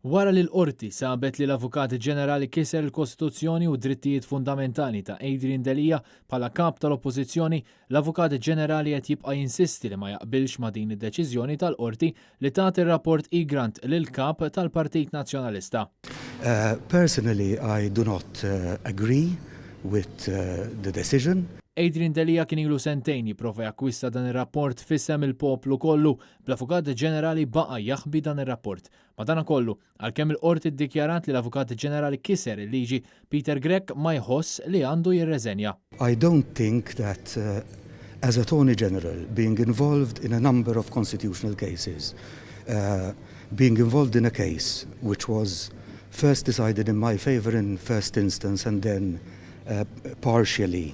Wara li l-qorti sabet li l-Avukat Ġenerali kiser il-Kostituzzjoni u drittijiet fundamentali ta' Adrian Delia bħala kap tal-Oppożizzjoni, l-Avukat Ġenerali qed jibqa' jinsisti li ma jaqbilx ma' din id-deċiżjoni tal-qorti li tagħti ir-rapport E-Grant lil-kap tal-Partit Nazzjonalista. Personally, I do not agree with the decision. Adrian Delia kien ilu sentejn jipprova jakkwista dan ir-rapport fissem il-poplu kollu, bl-Avukat Ġenerali baqa' jaħbi dan ir-rapport. Madankollu, għalkemm il-qorti ddikjarat li l-Avukat Ġenerali kiser il-liġi, Peter Grech ma jħoss li għandu jirreżenja. I don't think that as Attorney General, being involved in a number of constitutional cases, being involved in a case which was first decided in my favor in first instance and then partially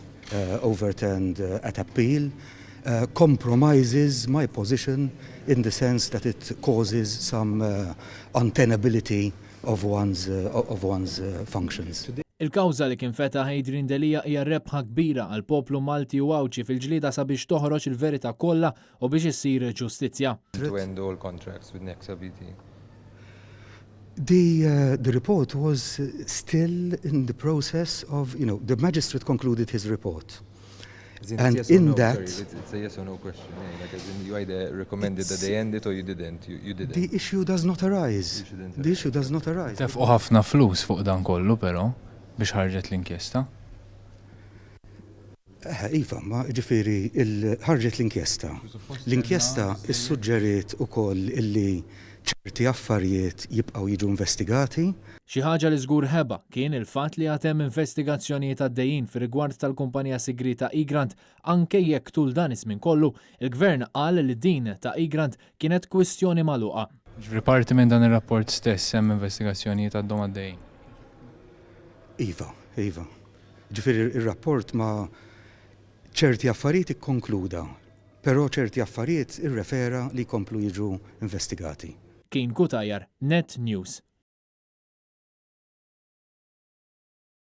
overturned at appeal, compromises my position in the sense that it causes some untenability of one's functions. Il-kawża li kien fetaħ Adrian Delia hija rebħa kbira għal poplu Malti u Awċi fil-ġlieda sabiex toħroġ il-verità kollha u biex issir ġustizzja. To end all contracts with Nexa BT. The report was still in the process of, the magistrate concluded his report. And yes in no, that... Sorry, it's a yes or no question. Like as in you either recommended that they end it or you didn't. You didn't. The issue does not arise. The issue does not arise. Tefqu ħafna flus fuq dan kollu però biex ħarġet l-inkjesta. Iva, ma ġifiri, ħarġet l-inkjesta. L-inkjesta issuġġeriet ukoll illi ċerti affarijiet jibqgħu jiġu investigati. Xi ħaġa li żgur ħeba kien il-fatt li għatem investigazzjonijiet għaddejjin fir-rigward tal-kumpanija sigrita E-Grant anke jekk tul dan iż-żmien kollu, il-Gvern qal li din ta' E-Grant kienet kwistjoni magħluqa. Ġifri parti minn dan ir-rapport stess hemm investigazzjonijiet għaddhom għaddejjin. Iva. Ġifieri ir-rapport ma ċerti affarijiet ikkonkluda, però ċerti affarijiet irrefera li jkomplu jiġu investigati. Kien Kutajar, Net News.